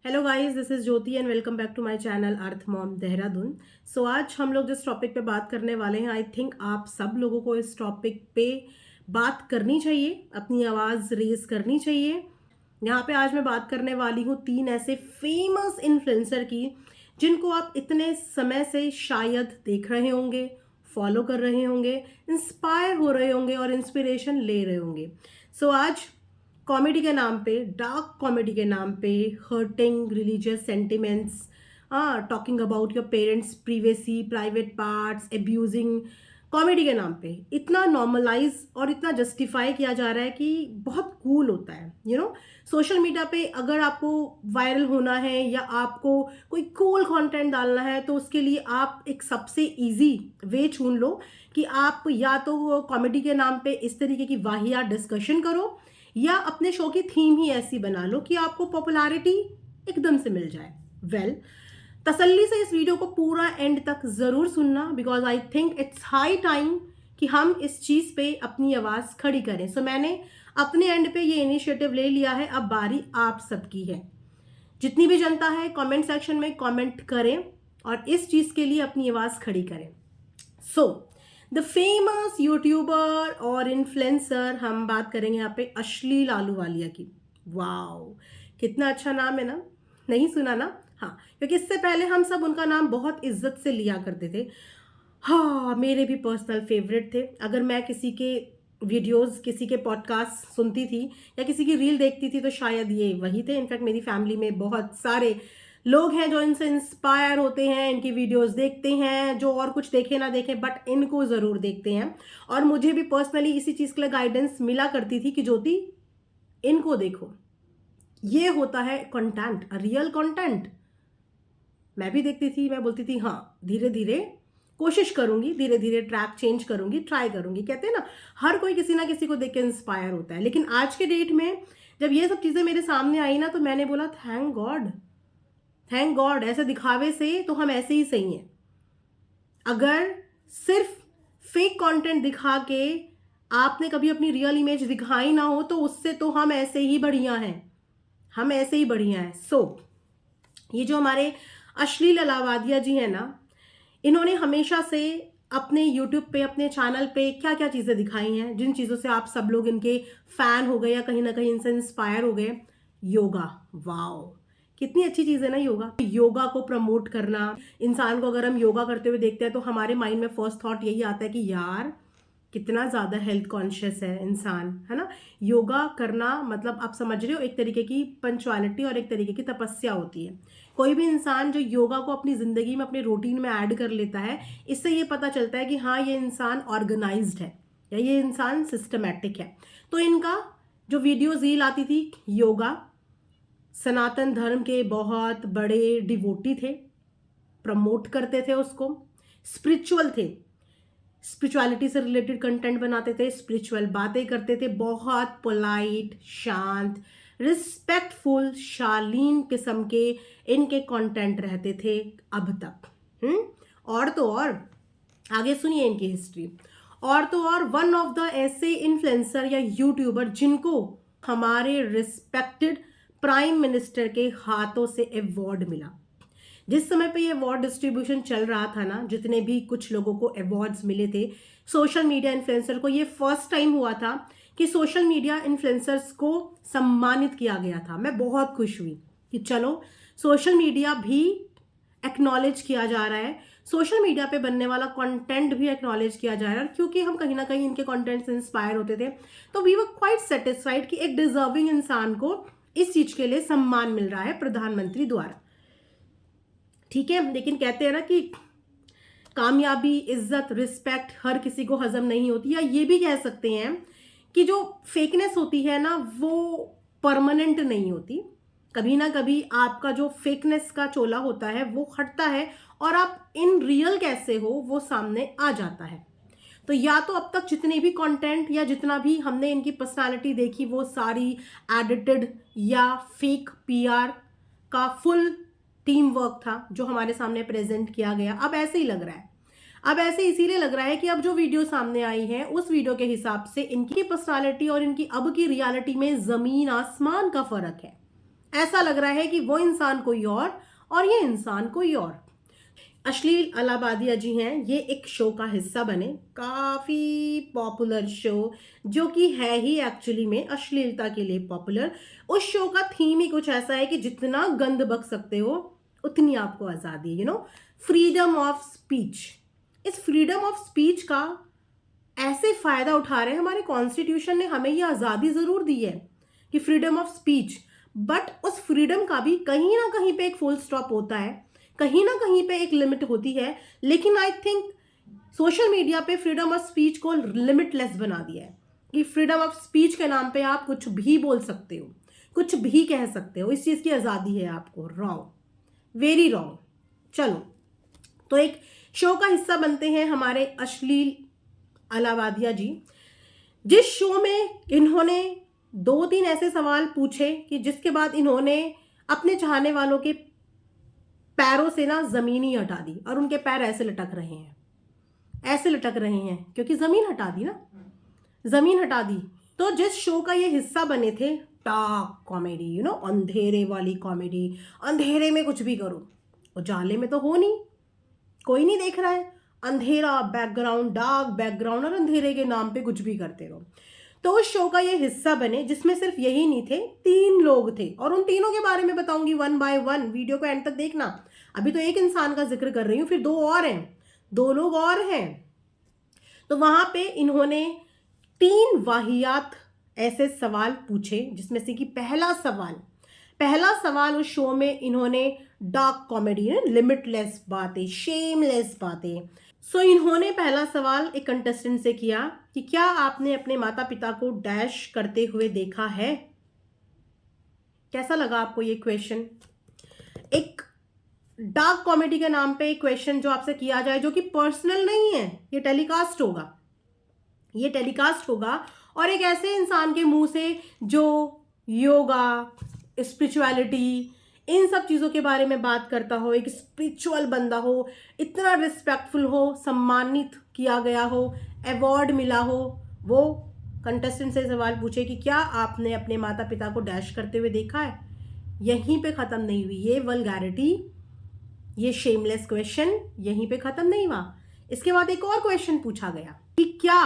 Hello guys, this is Jyoti and welcome back to my channel earth mom Dehradun. So आज हम लोग जिस topic पे बात करने वाले हैं, आई थिंक आप सब लोगों को इस टॉपिक पे बात करनी चाहिए, अपनी आवाज़ रेज करनी चाहिए। यहाँ पे आज मैं बात करने वाली हूँ 3 ऐसे फेमस इन्फ्लुएंसर की जिनको आप इतने समय से शायद देख रहे होंगे, फॉलो कर रहे होंगे, इंस्पायर हो रहे होंगे और इंस्पिरेशन ले रहे होंगे। सो आज कॉमेडी के नाम पे, डार्क कॉमेडी के नाम पे, hurting religious sentiments, talking about your parents privacy, private parts, abusing, comedy के नाम पे इतना नॉर्मलाइज और इतना जस्टिफाई किया जा रहा है कि बहुत कूल होता है। सोशल मीडिया पे अगर आपको वायरल होना है या आपको कोई कूल कंटेंट डालना है तो उसके लिए आप एक सबसे इजी वे चुन लो कि आप या तो कॉमेडी के नाम पे इस तरीके की वाहियात डिस्कशन करो या अपने शो की थीम ही ऐसी बना लो कि आपको पॉपुलैरिटी एकदम से मिल जाए। तसल्ली से इस वीडियो को पूरा एंड तक जरूर सुनना, because I think it's high time कि हम इस चीज पे अपनी आवाज खड़ी करें। सो मैंने अपने एंड पे ये इनिशिएटिव ले लिया है, अब बारी आप सबकी है। जितनी भी जनता है कमेंट सेक्शन में कमेंट करें और इस चीज के लिए अपनी आवाज खड़ी करें। सो द फेमस यूट्यूबर और इन्फ्लुएंसर, हम बात करेंगे यहाँ पे अश्लील आलूवालिया की। वाओ, कितना अच्छा नाम है ना, नहीं सुना ना? हाँ, क्योंकि इससे पहले हम सब उनका नाम बहुत इज्जत से लिया करते थे। हाँ, मेरे भी पर्सनल फेवरेट थे। अगर मैं किसी के वीडियोस, किसी के पॉडकास्ट सुनती थी या किसी की रील देखती थी तो शायद ये वही थे। इनफैक्ट मेरी फैमिली में बहुत सारे लोग हैं जो इनसे इंस्पायर होते हैं, इनकी वीडियोस देखते हैं, जो और कुछ देखे ना देखे बट इनको ज़रूर देखते हैं। और मुझे भी पर्सनली इसी चीज़ के लिए गाइडेंस मिला करती थी कि ज्योति इनको देखो, ये होता है कंटेंट, रियल कंटेंट। मैं भी देखती थी, मैं बोलती थी हाँ धीरे धीरे कोशिश करूंगी, धीरे धीरे ट्रैक चेंज करूंगी, ट्राई करूंगी। कहते हैं ना, हर कोई किसी ना किसी को देख के इंस्पायर होता है। लेकिन आज के डेट में जब ये सब चीज़ें मेरे सामने आई ना तो मैंने बोला थैंक गॉड, थैंक गॉड। ऐसे दिखावे से तो हम ऐसे ही सही हैं। अगर सिर्फ फेक कंटेंट दिखा के आपने कभी अपनी रियल इमेज दिखाई ना हो तो उससे तो हम ऐसे ही बढ़िया हैं, हम ऐसे ही बढ़िया हैं। ये जो हमारे अश्लील अलावादिया जी हैं ना, इन्होंने हमेशा से अपने यूट्यूब पे, अपने चैनल पे क्या क्या चीज़ें दिखाई हैं जिन चीज़ों से आप सब लोग इनके फैन हो गए या कहीं ना कहीं इनसे इंस्पायर हो गए। योगा, वाओ, कितनी अच्छी चीज़ है ना योगा। योगा को प्रमोट करना, इंसान को अगर हम योगा करते हुए देखते हैं तो हमारे माइंड में फर्स्ट थॉट यही आता है कि यार कितना ज़्यादा हेल्थ कॉन्शियस है इंसान, है ना। योगा करना मतलब आप समझ रहे हो, एक तरीके की पंचुअलिटी और एक तरीके की तपस्या होती है। कोई भी इंसान जो योगा को अपनी ज़िंदगी में, अपने रूटीन में ऐड कर लेता है, इससे ये पता चलता है कि हाँ ये इंसान ऑर्गेनाइज्ड है या ये इंसान सिस्टमैटिक है। तो इनका जो वीडियो रील आती थी, योगा, सनातन धर्म के बहुत बड़े डिवोटी थे, प्रमोट करते थे उसको, स्पिरिचुअल थे, स्पिरिचुअलिटी से रिलेटेड कंटेंट बनाते थे, स्पिरिचुअल बातें करते थे, बहुत पोलाइट, शांत, रिस्पेक्टफुल, शालीन किस्म के इनके कंटेंट रहते थे अब तक। और तो और आगे सुनिए इनकी हिस्ट्री। और तो और वन ऑफ द ऐसे इन्फ्लुएंसर या यूट्यूबर जिनको हमारे रिस्पेक्टेड प्राइम मिनिस्टर के हाथों से अवार्ड मिला। जिस समय पे ये अवार्ड डिस्ट्रीब्यूशन चल रहा था ना, जितने भी कुछ लोगों को अवार्ड्स मिले थे सोशल मीडिया इन्फ्लुएंसर को, ये फर्स्ट टाइम हुआ था कि सोशल मीडिया इन्फ्लुएंसर्स को सम्मानित किया गया था। मैं बहुत खुश हुई कि चलो सोशल मीडिया भी एक्नॉलेज किया जा रहा है, सोशल मीडिया पे बनने वाला कंटेंट भी एक्नॉलेज किया जा रहा है। क्योंकि हम कहीं ना कहीं इनके कंटेंट से इंस्पायर होते थे तो वी वर क्वाइट सेटिस्फाइड कि एक डिजर्विंग इंसान को इस चीज के लिए सम्मान मिल रहा है प्रधानमंत्री द्वारा। ठीक है, लेकिन कहते हैं ना कि कामयाबी, इज्जत, रिस्पेक्ट हर किसी को हजम नहीं होती। या ये भी कह सकते हैं कि जो फेकनेस होती है ना वो परमानेंट नहीं होती। कभी ना कभी आपका जो फेकनेस का चोला होता है वो हटता है और आप इन रियल कैसे हो वो सामने आ जाता है। तो या तो अब तक जितने भी कंटेंट या जितना भी हमने इनकी पर्सनालिटी देखी वो सारी एडिटेड या फेक पीआर का फुल टीम वर्क था जो हमारे सामने प्रेजेंट किया गया। अब ऐसे ही लग रहा है, अब ऐसे इसीलिए लग रहा है कि अब जो वीडियो सामने आई है उस वीडियो के हिसाब से इनकी पर्सनालिटी और इनकी अब की रियलिटी में जमीन आसमान का फर्क है। ऐसा लग रहा है कि वो इंसान कोई और ये इंसान कोई और। अश्लील अलाहाबादिया जी हैं, ये एक शो का हिस्सा बने, काफ़ी पॉपुलर शो, जो कि है ही एक्चुअली में अश्लीलता के लिए पॉपुलर। उस शो का थीम ही कुछ ऐसा है कि जितना गंद बक सकते हो उतनी आपको आज़ादी है, फ्रीडम ऑफ स्पीच। इस फ्रीडम ऑफ स्पीच का ऐसे फ़ायदा उठा रहे हैं, हमारे कॉन्स्टिट्यूशन ने हमें ये आज़ादी ज़रूर दी है कि फ्रीडम ऑफ स्पीच, बट उस फ्रीडम का भी कहीं ना कहीं पे एक फुल स्टॉप होता है, कहीं ना कहीं पे एक लिमिट होती है। लेकिन आई थिंक सोशल मीडिया पे फ्रीडम ऑफ स्पीच को लिमिटलेस बना दिया है कि फ्रीडम ऑफ स्पीच के नाम पे आप कुछ भी बोल सकते हो, कुछ भी कह सकते हो, इस चीज़ की आज़ादी है आपको। Wrong, very wrong. चलो, तो एक शो का हिस्सा बनते हैं हमारे अश्लील अलाहाबादिया जी, जिस शो में इन्होंने 2-3 ऐसे सवाल पूछे कि जिसके बाद इन्होंने अपने चाहने वालों के पैरों से ना जमीन ही हटा दी, और उनके पैर ऐसे लटक रहे हैं, ऐसे लटक रहे हैं, क्योंकि जमीन हटा दी ना, जमीन हटा दी। तो जिस शो का ये हिस्सा बने थे, डार्क कॉमेडी, अंधेरे वाली कॉमेडी, अंधेरे में कुछ भी करो, उजाले में तो हो नहीं, कोई नहीं देख रहा है, अंधेरा बैकग्राउंड, डार्क बैकग्राउंड, और अंधेरे के नाम पे कुछ भी करते रहो। तो उस शो का ये हिस्सा बने, जिसमें सिर्फ यही नहीं थे, 3 लोग थे, और उन तीनों के बारे में बताऊंगी 1 बाय 1। वीडियो को एंड तक देखना। अभी तो एक इंसान का जिक्र कर रही हूँ, फिर 2 और हैं, 2 लोग और हैं। तो वहां पे इन्होंने 3 वाहियात ऐसे सवाल पूछे, जिसमें से कि पहला सवाल उस शो में इन्होंने डार्क कॉमेडी, लिमिटलेस बातें, शेमलेस बातें। सो इन्होंने पहला सवाल एक कंटेस्टेंट से किया कि क्या आपने अपने माता पिता को डैश करते हुए देखा है। कैसा लगा आपको ये क्वेश्चन? एक डार्क कॉमेडी के नाम पे एक क्वेश्चन जो आपसे किया जाए, जो कि पर्सनल नहीं है, ये टेलीकास्ट होगा, और एक ऐसे इंसान के मुंह से जो योगा, स्पिरिचुअलिटी, इन सब चीज़ों के बारे में बात करता हो, एक स्पिरिचुअल बंदा हो, इतना रिस्पेक्टफुल हो, सम्मानित किया गया हो, अवार्ड मिला हो, वो कंटेस्टेंट से सवाल पूछे कि क्या आपने अपने माता पिता को डैश करते हुए देखा है। यहीं पे ख़त्म नहीं हुई ये वल्गैरिटी, ये शेमलेस क्वेश्चन यहीं पे ख़त्म नहीं हुआ। इसके बाद एक और क्वेश्चन पूछा गया कि क्या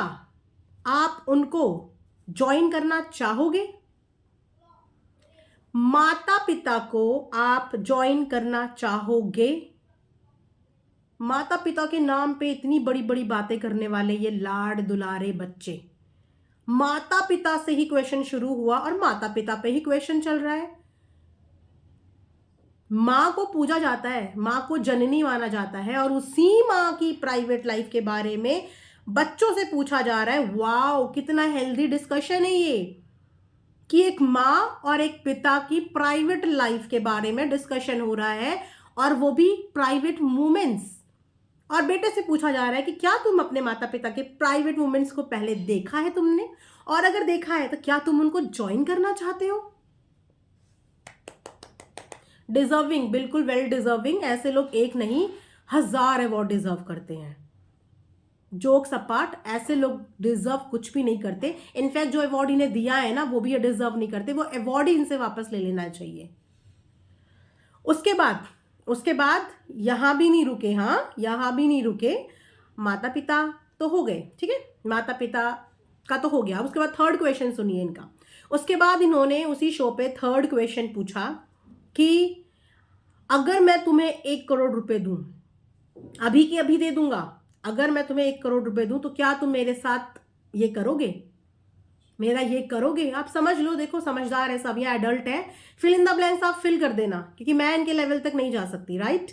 आप उनको ज्वाइन करना चाहोगे, माता पिता को आप ज्वाइन करना चाहोगे। माता पिता के नाम पे इतनी बड़ी बड़ी बातें करने वाले ये लाड दुलारे बच्चे, माता पिता से ही क्वेश्चन शुरू हुआ और माता पिता पे ही क्वेश्चन चल रहा है। माँ को पूजा जाता है, माँ को जननी माना जाता है, और उसी माँ की प्राइवेट लाइफ के बारे में बच्चों से पूछा जा रहा है। वाओ, कितना हेल्दी डिस्कशन है ये, कि एक माँ और एक पिता की प्राइवेट लाइफ के बारे में डिस्कशन हो रहा है, और वो भी प्राइवेट मोमेंट्स। और बेटे से पूछा जा रहा है कि क्या तुम अपने माता पिता के प्राइवेट मोमेंट्स को पहले देखा है तुमने, और अगर देखा है तो क्या तुम उनको ज्वाइन करना चाहते हो। डिजर्विंग, बिल्कुल वेल डिजर्विंग। ऐसे लोग एक नहीं 1000 अवार्ड डिजर्व करते हैं। जोक्स अपार्ट, ऐसे लोग डिजर्व कुछ भी नहीं करते। इनफैक्ट जो अवार्ड इन्हें दिया है ना, वो भी ये डिजर्व नहीं करते, वो अवार्ड ही इनसे वापस ले लेना चाहिए। उसके बाद यहां भी नहीं रुके, यहां भी नहीं रुके। माता पिता तो हो गए, ठीक है, माता पिता का तो हो गया। उसके बाद थर्ड क्वेश्चन सुनिए इनका। उसके बाद इन्होंने उसी शो पे थर्ड क्वेश्चन पूछा कि अगर मैं तुम्हें 1 करोड़ रुपए दूं, अभी की अभी दे दूंगा, अगर मैं तुम्हें 1 करोड़ रुपए दूं तो क्या तुम मेरे साथ ये करोगे, मेरा ये करोगे। आप समझ लो, देखो समझदार है सब, ये एडल्ट है। फिल इन द ब्लैंक्स आप फिल कर देना, क्योंकि मैं इनके लेवल तक नहीं जा सकती, राइट।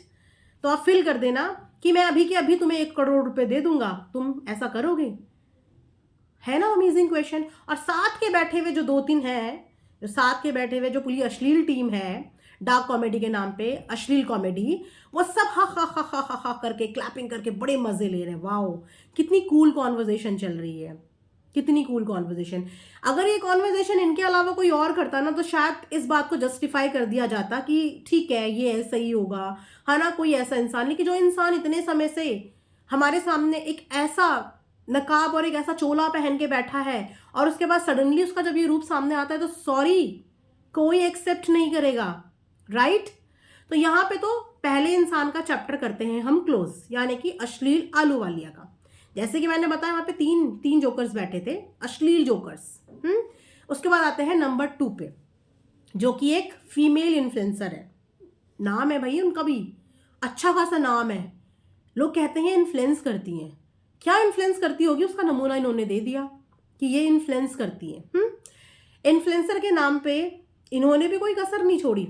तो आप फिल कर देना कि मैं अभी के अभी तुम्हें 1 करोड़ रुपए दे दूंगा, तुम ऐसा करोगे। है ना अमेजिंग क्वेश्चन। और साथ के बैठे हुए जो 2-3 हैं, जो साथ के बैठे हुए जो पूरी अश्लील टीम है डार्क कॉमेडी के नाम पे, अश्लील कॉमेडी, वो सब हा हा हा हा हा हा करके क्लैपिंग करके बड़े मजे ले रहे हैं। वाओ, कितनी कूल कॉन्वर्जेशन चल रही है, कितनी कूल कॉन्वर्जेशन। अगर ये कॉन्वर्जेशन इनके अलावा कोई और करता ना, तो शायद इस बात को जस्टिफाई कर दिया जाता कि ठीक है, ये ऐसा ही होगा, है ना, कोई ऐसा इंसान। लेकिन जो इंसान इतने समय से हमारे सामने एक ऐसा नकाब और एक ऐसा चोला पहन के बैठा है, और उसके बाद सडनली उसका जब ये रूप सामने आता है, तो सॉरी, कोई एक्सेप्ट नहीं करेगा, राइट। तो यहाँ पे तो पहले इंसान का चैप्टर करते हैं हम क्लोज, यानी कि अश्लील आलूवालिया का। जैसे कि मैंने बताया वहां पे तीन जोकर्स बैठे थे, अश्लील जोकर्स। उसके बाद आते हैं नंबर 2 पे, जो कि एक फीमेल इन्फ्लुएंसर है। नाम है भाई उनका भी अच्छा खासा नाम है। लोग कहते हैं इन्फ्लुएंस करती हैं, क्या इन्फ्लुएंस करती होगी उसका नमूना इन्होंने दे दिया कि ये इन्फ्लुएंस करती है। इन्फ्लुएंसर के नाम पे इन्होंने भी कोई कसर नहीं छोड़ी।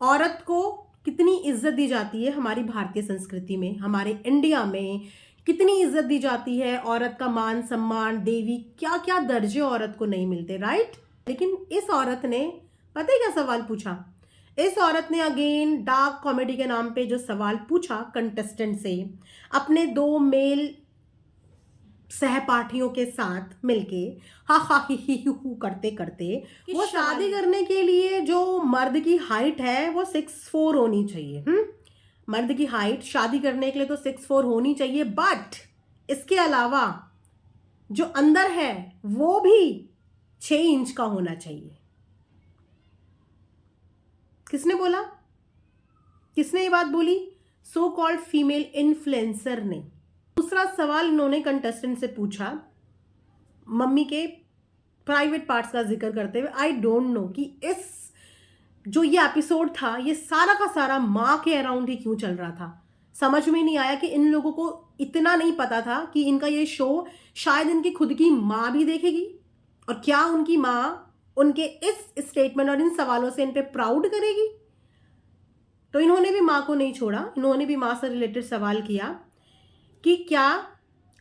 औरत को कितनी इज्जत दी जाती है हमारी भारतीय संस्कृति में, हमारे इंडिया में कितनी इज्जत दी जाती है, औरत का मान सम्मान, देवी, क्या क्या दर्जे औरत को नहीं मिलते, राइट। लेकिन इस औरत ने पता है क्या सवाल पूछा? इस औरत ने अगेन डार्क कॉमेडी के नाम पे जो सवाल पूछा कंटेस्टेंट से, अपने 2 मेल सहपाठियों के साथ मिलके हा हा ही हु करते करते, वो शादी करने के लिए जो मर्द की हाइट है वो 6'4" होनी चाहिए। मर्द की हाइट शादी करने के लिए तो 6'4" होनी चाहिए, बट इसके अलावा जो अंदर है वो भी 6 इंच का होना चाहिए। किसने बोला? किसने ये बात बोली? सो कॉल्ड फीमेल इन्फ्लुएंसर ने। दूसरा सवाल इन्होंने कंटेस्टेंट से पूछा, मम्मी के प्राइवेट पार्ट्स का जिक्र करते हुए, आई डोंट नो कि इस जो ये एपिसोड था ये सारा का सारा माँ के अराउंड ही क्यों चल रहा था। समझ में नहीं आया कि इन लोगों को इतना नहीं पता था कि इनका ये शो शायद इनकी खुद की माँ भी देखेगी, और क्या उनकी माँ उनके इस स्टेटमेंट और इन सवालों से इन पे प्राउड करेगी। तो इन्होंने भी माँ को नहीं छोड़ा, इन्होंने भी माँ से रिलेटेड सवाल किया कि क्या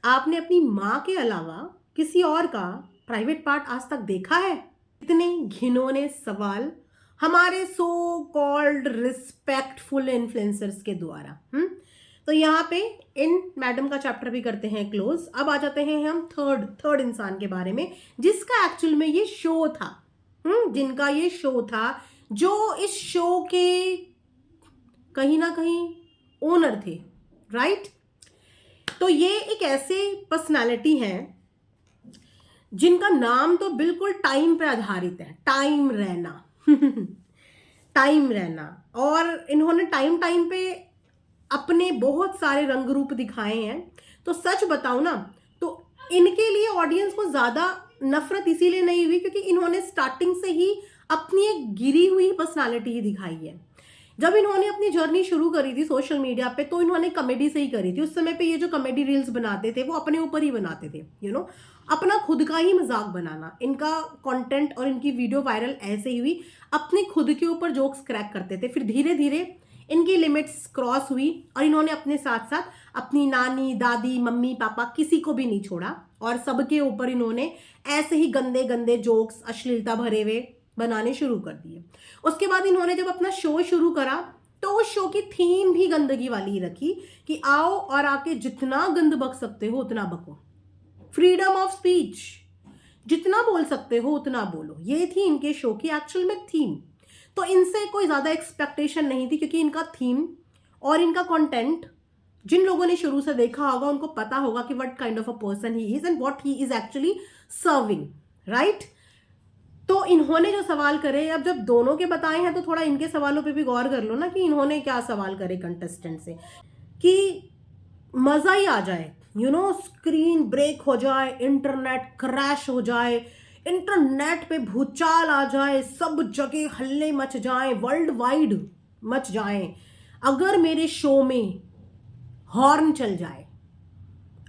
आपने अपनी माँ के अलावा किसी और का प्राइवेट पार्ट आज तक देखा है? इतने घिनौने सवाल हमारे सो कॉल्ड रिस्पेक्टफुल इन्फ्लुएंसर्स के द्वारा। तो यहाँ पे इन मैडम का चैप्टर भी करते हैं क्लोज। अब आ जाते हैं हम थर्ड इंसान के बारे में, जिसका एक्चुअल में ये शो था, जिनका ये शो था, जो इस शो के कहीं ना कहीं ओनर थे, राइट। तो ये एक ऐसे पर्सनालिटी हैं जिनका नाम तो बिल्कुल टाइम पे आधारित है, टाइम रैना। टाइम रैना। और इन्होंने टाइम पे अपने बहुत सारे रंग रूप दिखाए हैं। तो सच बताऊं ना, तो इनके लिए ऑडियंस को ज्यादा नफरत इसीलिए नहीं हुई क्योंकि इन्होंने स्टार्टिंग से ही अपनी एक गिरी हुई पर्सनालिटी ही दिखाई है। जब इन्होंने अपनी जर्नी शुरू करी थी सोशल मीडिया पे तो इन्होंने कॉमेडी से ही करी थी। उस समय पे ये जो कॉमेडी रील्स बनाते थे वो अपने ऊपर ही बनाते थे, अपना खुद का ही मजाक बनाना। इनका कंटेंट और इनकी वीडियो वायरल ऐसे ही हुई, अपने खुद के ऊपर जोक्स क्रैक करते थे। फिर धीरे धीरे इनकी लिमिट्स क्रॉस हुई और इन्होंने अपने साथ साथ अपनी नानी, दादी, मम्मी, पापा किसी को भी नहीं छोड़ा और सबके ऊपर इन्होंने ऐसे ही गंदे गंदे जोक्स अश्लीलता भरे हुए बनाने शुरू कर दिए। उसके बाद इन्होंने जब अपना शो शुरू करा तो उस शो की थीम भी गंदगी वाली रखी कि आओ और आके जितना गंद बक सकते हो उतना बको, फ्रीडम ऑफ स्पीच, जितना बोल सकते हो उतना बोलो। ये थी इनके शो की एक्चुअल में थीम। तो इनसे कोई ज्यादा एक्सपेक्टेशन नहीं थी क्योंकि इनका थीम और इनका कंटेंट जिन लोगों ने शुरू से देखा होगा उनको पता होगा कि what kind of a person he is and what he is actually serving, right. तो इन्होंने जो सवाल करे, अब जब दोनों के बताए हैं तो थोड़ा इनके सवालों पे भी गौर कर लो ना कि इन्होंने क्या सवाल करे कंटेस्टेंट से कि मजा ही आ जाए, स्क्रीन ब्रेक हो जाए, इंटरनेट क्रैश हो जाए, इंटरनेट पे भूचाल आ जाए, सब जगह हल्ले मच जाए, वर्ल्ड वाइड मच जाए अगर मेरे शो में हॉर्न चल जाए,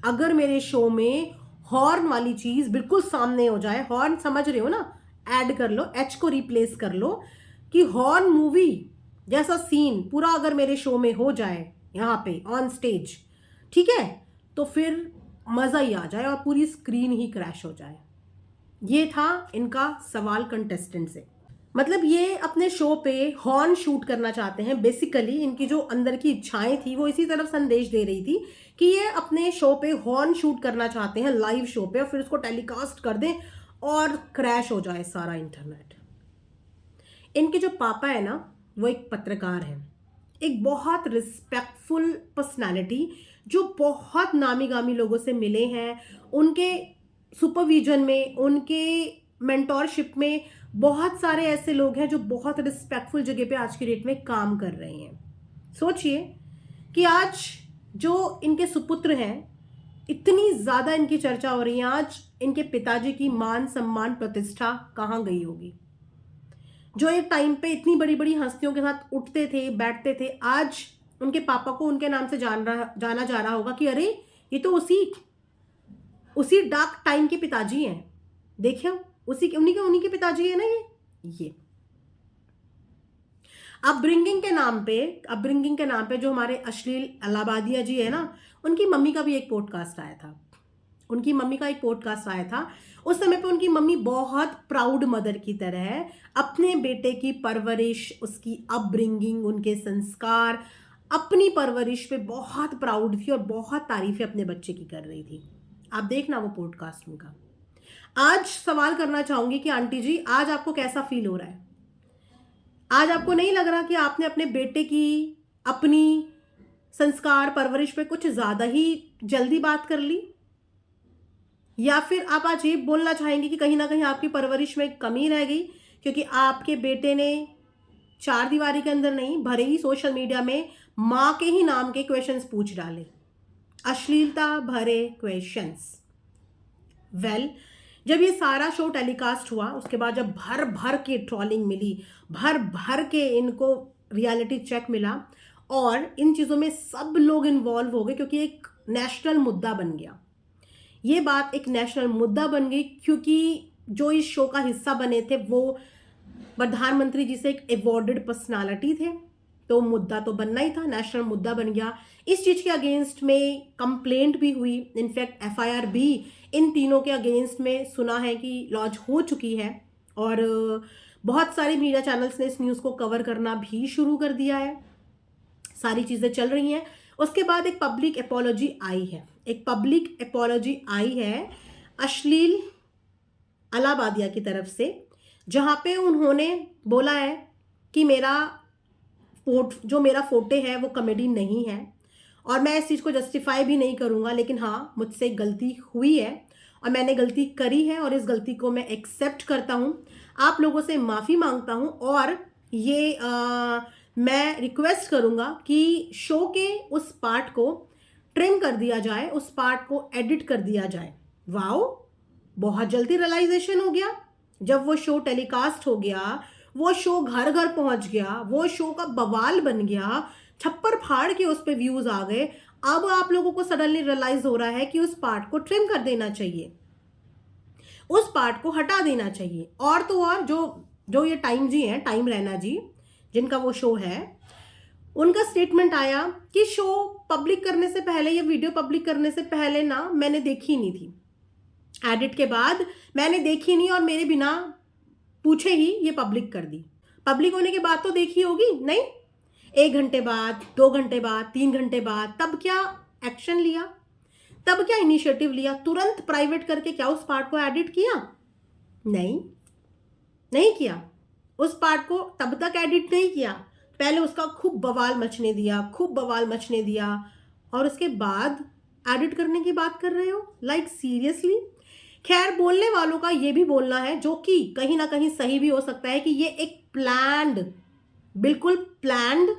अगर मेरे शो में हॉर्न वाली चीज बिल्कुल सामने हो जाए। हॉर्न समझ रहे हो ना, ऐड कर लो, एच को रिप्लेस कर लो कि हॉर्न मूवी जैसा सीन पूरा अगर मेरे शो में हो जाए यहाँ पे ऑन स्टेज, ठीक है, तो फिर मजा ही आ जाए और पूरी स्क्रीन ही क्रैश हो जाए। ये था इनका सवाल कंटेस्टेंट से। मतलब ये अपने शो पे हॉर्न शूट करना चाहते हैं। बेसिकली इनकी जो अंदर की इच्छाएं थी वो इसी तरफ संदेश दे रही थी कि ये अपने शो पे हॉर्न शूट करना चाहते हैं लाइव शो पे और फिर उसको टेलीकास्ट कर दें और क्रैश हो जाए सारा इंटरनेट। इनके जो पापा है ना वो एक पत्रकार है, एक बहुत रिस्पेक्टफुल पर्सनालिटी जो बहुत नामी गामी लोगों से मिले हैं, उनके सुपरविजन में, उनके मेंटोरशिप में बहुत सारे ऐसे लोग हैं जो बहुत रिस्पेक्टफुल जगह पे आज की डेट में काम कर रहे हैं। सोचिए कि आज जो इनके सुपुत्र हैं, इतनी ज्यादा इनकी चर्चा हो रही है, आज इनके पिताजी की मान सम्मान प्रतिष्ठा कहाँ गई होगी। जो एक टाइम पे इतनी बड़ी बड़ी हस्तियों के साथ उठते थे बैठते थे, आज उनके पापा को उनके नाम से जाना जा रहा होगा कि अरे ये तो उसी डार्क टाइम के पिताजी हैं। देखिए उन्हीं के पिताजी है ना ये अपब्रिंगिंग के नाम पे जो हमारे अश्लील इलाहाबादिया जी है ना, उनकी मम्मी का भी एक पॉडकास्ट आया था। उस समय पे उनकी मम्मी बहुत प्राउड मदर की तरह अपने बेटे की परवरिश, उसकी अपब्रिंगिंग, उनके संस्कार, अपनी परवरिश पे बहुत प्राउड थी और बहुत तारीफें अपने बच्चे की कर रही थी। आप देखना वो पॉडकास्ट उनका। आज सवाल करना चाहूंगी कि आंटी जी, आज आपको कैसा फील हो रहा है? आज आपको नहीं लग रहा कि आपने अपने बेटे की अपनी संस्कार परवरिश पे कुछ ज्यादा ही जल्दी बात कर ली? या फिर आप आज ये बोलना चाहेंगे कि कहीं ना कहीं आपकी परवरिश में कमी रह गई क्योंकि आपके बेटे ने चार दीवारी के अंदर नहीं, भरे ही सोशल मीडिया में माँ के ही नाम के क्वेश्चंस पूछ डाले, अश्लीलता भरे क्वेश्चंस। जब ये सारा शो टेलीकास्ट हुआ, उसके बाद जब भर भर के ट्रोलिंग मिली, भर भर के इनको रियलिटी चेक मिला और इन चीज़ों में सब लोग इन्वॉल्व हो गए क्योंकि एक नेशनल मुद्दा बन गया। ये बात एक नेशनल मुद्दा बन गई क्योंकि जो इस शो का हिस्सा बने थे वो प्रधानमंत्री जी से एक अवॉर्डेड पर्सनालिटी थे, तो मुद्दा तो बनना ही था, नेशनल मुद्दा बन गया। इस चीज के अगेंस्ट में कंप्लेंट भी हुई, इनफैक्ट एफआईआर भी इन तीनों के अगेंस्ट में सुना है कि लॉन्च हो चुकी है और बहुत सारे मीडिया चैनल्स ने इस न्यूज़ को कवर करना भी शुरू कर दिया है। सारी चीज़ें चल रही हैं। उसके बाद एक पब्लिक एपोलॉजी आई है अश्लील इलाहाबादिया की तरफ से, जहाँ पे उन्होंने बोला है कि जो मेरा फोटो है वो कॉमेडी नहीं है और मैं इस चीज़ को जस्टिफाई भी नहीं करूँगा, लेकिन हाँ मुझसे गलती हुई है और मैंने गलती करी है और इस गलती को मैं एक्सेप्ट करता हूँ, आप लोगों से माफ़ी मांगता हूँ और ये मैं रिक्वेस्ट करूँगा कि शो के उस पार्ट को ट्रिम कर दिया जाए, उस पार्ट को एडिट कर दिया जाए। वाओ, बहुत जल्दी रियलाइजेशन हो गया। जब वो शो टेलीकास्ट हो गया, वो शो घर घर पहुंच गया, वो शो का बवाल बन गया, छप्पर फाड़ के उस पर व्यूज आ गए। अब आप लोगों को सडनली रियलाइज हो रहा है कि उस पार्ट को ट्रिम कर देना चाहिए, उस पार्ट को हटा देना चाहिए। और तो और जो ये टाइम रैना जी जिनका वो शो है, उनका स्टेटमेंट आया कि शो पब्लिक करने से पहले, ये वीडियो पब्लिक करने से पहले ना मैंने देखी नहीं थी, एडिट के बाद मैंने देखी नहीं और मेरे बिना पूछे ही ये पब्लिक कर दी। पब्लिक होने के बाद तो देखी होगी नहीं, 1 घंटे बाद, 2 घंटे बाद, 3 घंटे बाद, तब क्या एक्शन लिया, तब क्या इनिशिएटिव लिया? तुरंत प्राइवेट करके क्या उस पार्ट को एडिट किया? नहीं किया। उस पार्ट को तब तक एडिट नहीं किया, पहले उसका खूब बवाल मचने दिया और उसके बाद एडिट करने की बात कर रहे हो? Like seriously. खैर, बोलने वालों का ये भी बोलना है, जो कि कहीं ना कहीं सही भी हो सकता है, कि ये एक बिल्कुल प्लान्ड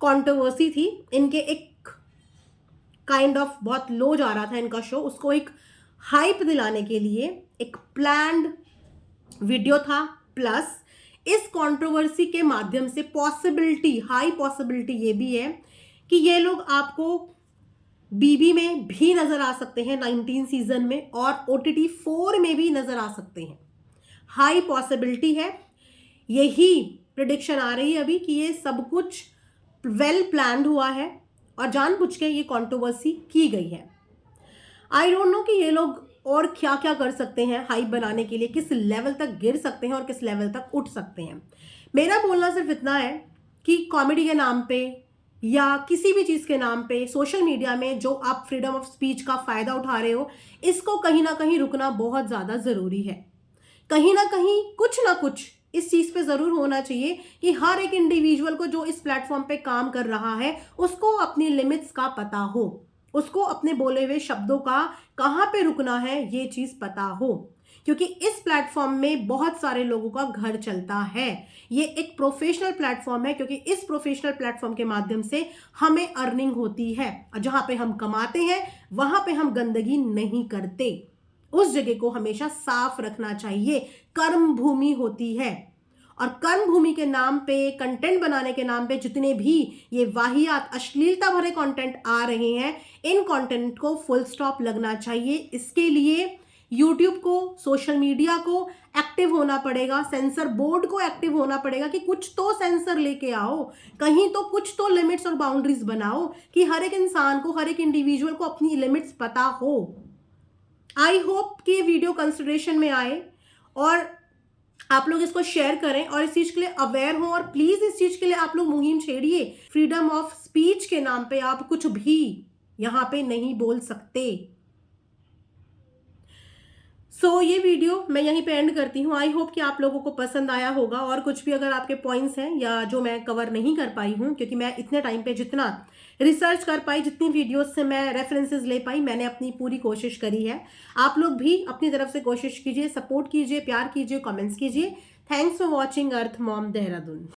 कंट्रोवर्सी थी। इनके एक काइंड ऑफ बहुत लो जा रहा था इनका शो, उसको एक हाइप दिलाने के लिए एक प्लान्ड वीडियो था। प्लस इस कंट्रोवर्सी के माध्यम से हाई पॉसिबिलिटी ये भी है कि ये लोग आपको बीबी में भी नजर आ सकते हैं 19 सीजन में, और OTT 4 में भी नजर आ सकते हैं। हाई पॉसिबिलिटी है, यही प्रिडिक्शन आ रही है अभी कि ये सब कुछ वेल प्लान्ड हुआ है और जानबूझ के ये कंट्रोवर्सी की गई है। आई डोंट नो कि ये लोग और क्या क्या कर सकते हैं हाइप बनाने के लिए, किस लेवल तक गिर सकते हैं और किस लेवल तक उठ सकते हैं। मेरा बोलना सिर्फ इतना है कि कॉमेडी के नाम पे या किसी भी चीज़ के नाम पे सोशल मीडिया में जो आप फ्रीडम ऑफ स्पीच का फ़ायदा उठा रहे हो, इसको कहीं ना कहीं रुकना बहुत ज़्यादा ज़रूरी है। कहीं ना कुछ इस चीज़ पे ज़रूर होना चाहिए कि हर एक इंडिविजुअल को जो इस प्लेटफॉर्म पे काम कर रहा है उसको अपनी लिमिट्स का पता हो, उसको अपने बोले हुए शब्दों का कहाँ पे रुकना है ये चीज़ पता हो। क्योंकि इस प्लेटफॉर्म में बहुत सारे लोगों का घर चलता है। ये एक प्रोफेशनल प्लेटफॉर्म है, क्योंकि इस प्रोफेशनल प्लेटफॉर्म के माध्यम से हमें अर्निंग होती है, और जहां पे हम कमाते हैं वहां पे हम गंदगी नहीं करते। उस जगह को हमेशा साफ रखना चाहिए। कर्म भूमि होती है, और कर्म भूमि के नाम पे, कंटेंट बनाने के नाम पे जितने भी ये वाहियात अश्लीलता भरे कंटेंट आ रहे हैं, इन कंटेंट को फुल स्टॉप लगना चाहिए। इसके लिए यूट्यूब को, सोशल मीडिया को एक्टिव होना पड़ेगा, सेंसर बोर्ड को एक्टिव होना पड़ेगा कि कुछ तो सेंसर लेके आओ, कहीं तो कुछ तो लिमिट्स और बाउंड्रीज बनाओ कि हर एक इंसान को, हर एक इंडिविजुअल को अपनी लिमिट्स पता हो। आई होप कि ये वीडियो कंसिडरेशन में आए और आप लोग इसको शेयर करें और इस चीज के लिए अवेयर हो, और प्लीज इस चीज के लिए आप लोग मुहिम छेड़िए। फ्रीडम ऑफ स्पीच के नाम पे आप कुछ भी यहां पे नहीं बोल सकते। ये वीडियो मैं यहीं पे एंड करती हूँ। आई होप कि आप लोगों को पसंद आया होगा, और कुछ भी अगर आपके पॉइंट्स हैं या जो मैं कवर नहीं कर पाई हूँ, क्योंकि मैं इतने टाइम पे जितना रिसर्च कर पाई, जितनी वीडियोस से मैं रेफरेंसेस ले पाई, मैंने अपनी पूरी कोशिश करी है। आप लोग भी अपनी तरफ से कोशिश कीजिए, सपोर्ट कीजिए, प्यार कीजिए, कमेंट्स कीजिए। Thanks for watching earth mom Dehradun.